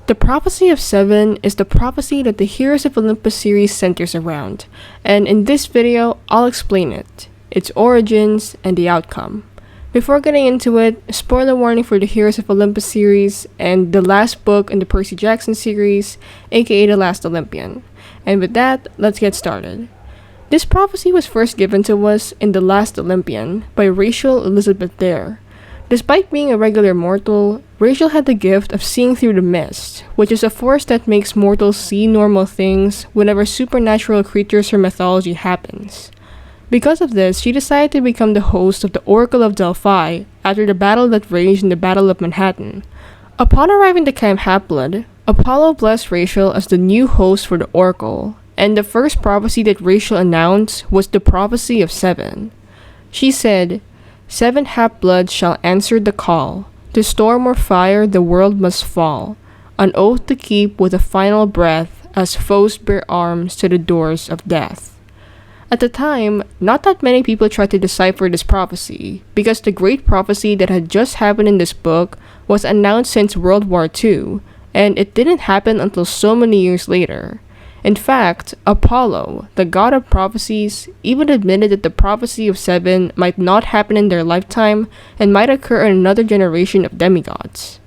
The Prophecy of Seven is the prophecy that the Heroes of Olympus series centers around, and in this video, I'll explain it, its origins, and the outcome. Before getting into it, spoiler warning for the Heroes of Olympus series and the last book in the Percy Jackson series, aka The Last Olympian. And with that, let's get started. This prophecy was first given to us in The Last Olympian by Rachel Elizabeth Dare. Despite being a regular mortal, Rachel had the gift of seeing through the mist, which is a force that makes mortals see normal things whenever supernatural creatures or mythology happens. Because of this, she decided to become the host of the Oracle of Delphi after the battle that raged in the Battle of Manhattan. Upon arriving to Camp Half-Blood, Apollo blessed Rachel as the new host for the Oracle, and the first prophecy that Rachel announced was the Prophecy of Seven. She said, "7 half-bloods shall answer the call. To storm or fire the world must fall. An oath to keep with a final breath as foes bear arms to the doors of death." At the time, not that many people tried to decipher this prophecy, because the great prophecy that had just happened in this book was announced since World War II, and it didn't happen until so many years later. In fact, Apollo, the god of prophecies, even admitted that the prophecy of seven might not happen in their lifetime and might occur in another generation of demigods.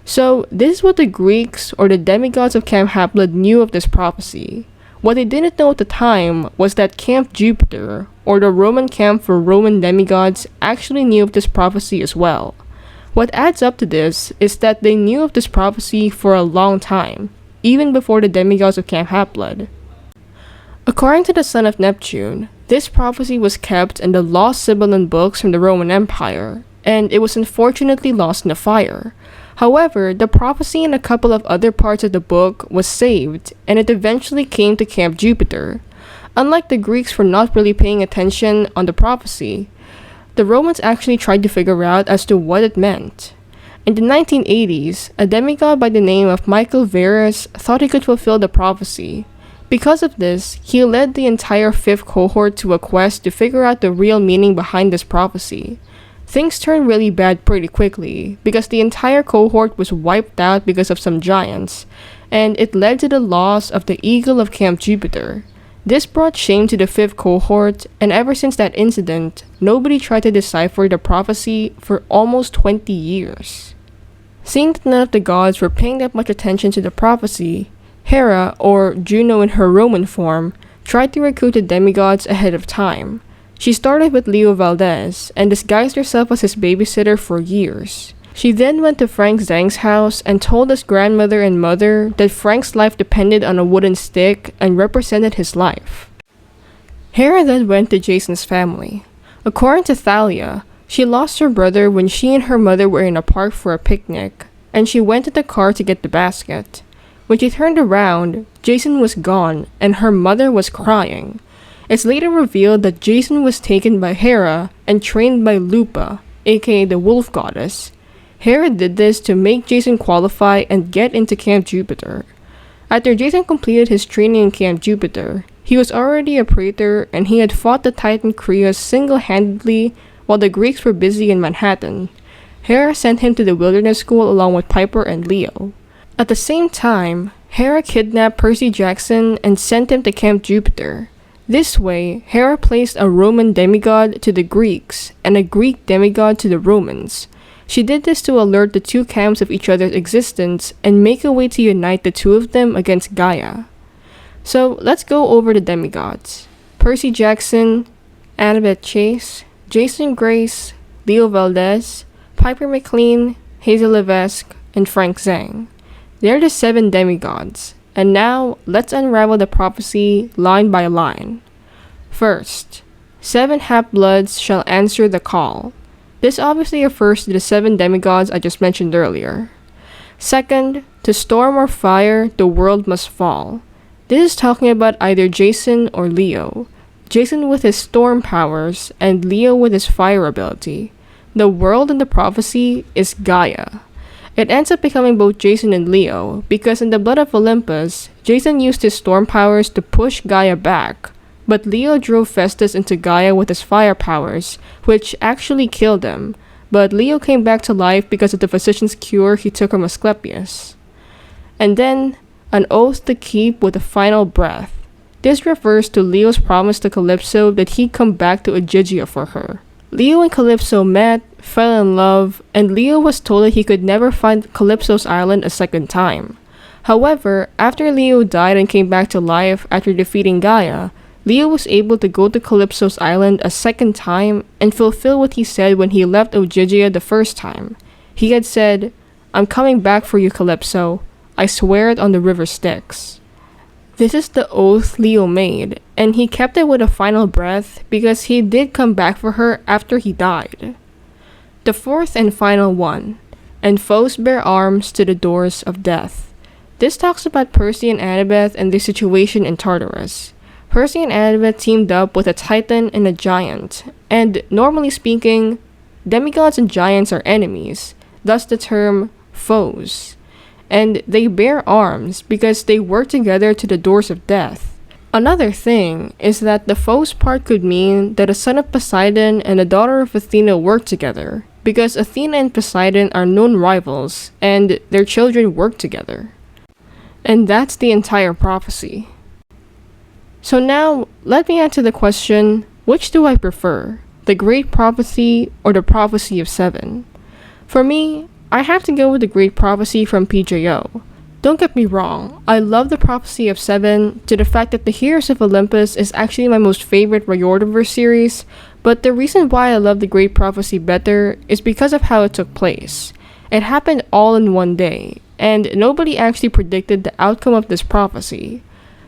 So, this is what the Greeks or the demigods of Camp Half-Blood knew of this prophecy. What they didn't know at the time was that Camp Jupiter, or the Roman camp for Roman demigods, actually knew of this prophecy as well. What adds up to this is that they knew of this prophecy for a long time, even before the demigods of Camp Half-Blood. According to the son of Neptune, this prophecy was kept in the lost Sibylline books from the Roman Empire, and it was unfortunately lost in a fire. However, the prophecy in a couple of other parts of the book was saved, and it eventually came to Camp Jupiter. Unlike the Greeks for not really paying attention on the prophecy, the Romans actually tried to figure out as to what it meant. In the 1980s, a demigod by the name of Michael Varus thought he could fulfill the prophecy. Because of this, he led the entire 5th cohort to a quest to figure out the real meaning behind this prophecy. Things turned really bad pretty quickly, because the entire cohort was wiped out because of some giants, and it led to the loss of the Eagle of Camp Jupiter. This brought shame to the 5th cohort, and ever since that incident, nobody tried to decipher the prophecy for almost 20 years. Seeing that none of the gods were paying that much attention to the prophecy, Hera, or Juno in her Roman form, tried to recruit the demigods ahead of time. She started with Leo Valdez and disguised herself as his babysitter for years. She then went to Frank Zhang's house and told his grandmother and mother that Frank's life depended on a wooden stick and represented his life. Hera then went to Jason's family. According to Thalia, she lost her brother when she and her mother were in a park for a picnic, and she went to the car to get the basket. When she turned around, Jason was gone, and her mother was crying. It's later revealed that Jason was taken by Hera and trained by Lupa, aka the Wolf Goddess. Hera did this to make Jason qualify and get into Camp Jupiter. After Jason completed his training in Camp Jupiter, he was already a praetor and he had fought the Titan Creus single-handedly while the Greeks were busy in Manhattan. Hera sent him to the wilderness school along with Piper and Leo. At the same time, Hera kidnapped Percy Jackson and sent him to Camp Jupiter. This way, Hera placed a Roman demigod to the Greeks and a Greek demigod to the Romans. She did this to alert the two camps of each other's existence and make a way to unite the two of them against Gaia. So, let's go over the demigods. Percy Jackson, Annabeth Chase, Jason Grace, Leo Valdez, Piper Mclean, Hazel Levesque, and Frank Zhang. They're the 7 demigods, and now let's unravel the prophecy line by line. First, 7 half-bloods shall answer the call. This obviously refers to the 7 demigods I just mentioned earlier. Second, to storm or fire the world must fall. This is talking about either Jason or Leo. Jason with his storm powers, and Leo with his fire ability. The world in the prophecy is Gaia. It ends up becoming both Jason and Leo, because in the Blood of Olympus, Jason used his storm powers to push Gaia back, but Leo drove Festus into Gaia with his fire powers, which actually killed him, but Leo came back to life because of the physician's cure he took from Asclepius. And then, an oath to keep with a final breath. This refers to Leo's promise to Calypso that he'd come back to Ogygia for her. Leo and Calypso met, fell in love, and Leo was told that he could never find Calypso's island a second time. However, after Leo died and came back to life after defeating Gaia, Leo was able to go to Calypso's island a second time and fulfill what he said when he left Ogygia the first time. He had said, "I'm coming back for you, Calypso. I swear it on the river Styx." This is the oath Leo made, and he kept it with a final breath because he did come back for her after he died. The fourth and final one, and foes bear arms to the doors of death. This talks about Percy and Annabeth and their situation in Tartarus. Percy and Annabeth teamed up with a titan and a giant, and normally speaking, demigods and giants are enemies, thus the term foes. And they bear arms because they work together to the doors of death. Another thing is that the foes part could mean that a son of Poseidon and a daughter of Athena work together, because Athena and Poseidon are known rivals, and their children work together. And that's the entire prophecy. So now, let me answer the question, which do I prefer, the Great Prophecy or the Prophecy of Seven? For me, I have to go with the Great Prophecy from PJO. Don't get me wrong, I love the Prophecy of Seven to the fact that the Heroes of Olympus is actually my most favorite Riordanverse series, but the reason why I love the Great Prophecy better is because of how it took place. It happened all in one day, and nobody actually predicted the outcome of this prophecy.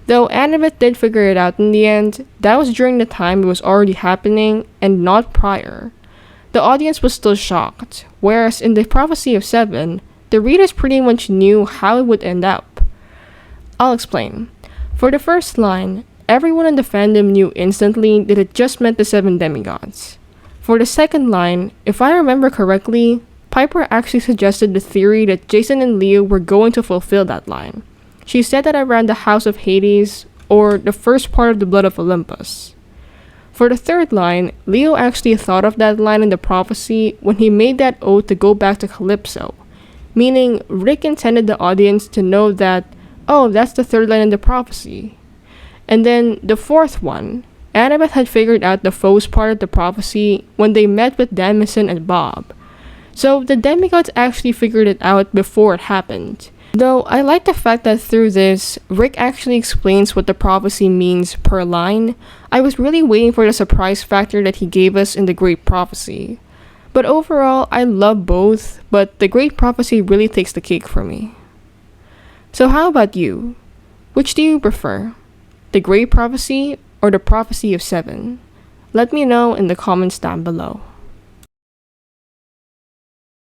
Though Annabeth did figure it out in the end, that was during the time it was already happening and not prior. The audience was still shocked, whereas in the Prophecy of Seven, the readers pretty much knew how it would end up. I'll explain. For the first line, everyone in the fandom knew instantly that it just meant the 7 demigods. For the second line, if I remember correctly, Piper actually suggested the theory that Jason and Leo were going to fulfill that line. She said that around the House of Hades, or the first part of the Blood of Olympus. For the third line, Leo actually thought of that line in the prophecy when he made that oath to go back to Calypso, meaning Rick intended the audience to know that, oh, that's the third line in the prophecy. And then the fourth one, Annabeth had figured out the foes part of the prophecy when they met with Damison and Bob. So the demigods actually figured it out before it happened. Though I like the fact that through this, Rick actually explains what the prophecy means per line. I was really waiting for the surprise factor that he gave us in the Great Prophecy. But overall, I love both, but the Great Prophecy really takes the cake for me. So how about you? Which do you prefer? The Great Prophecy or the Prophecy of Seven? Let me know in the comments down below.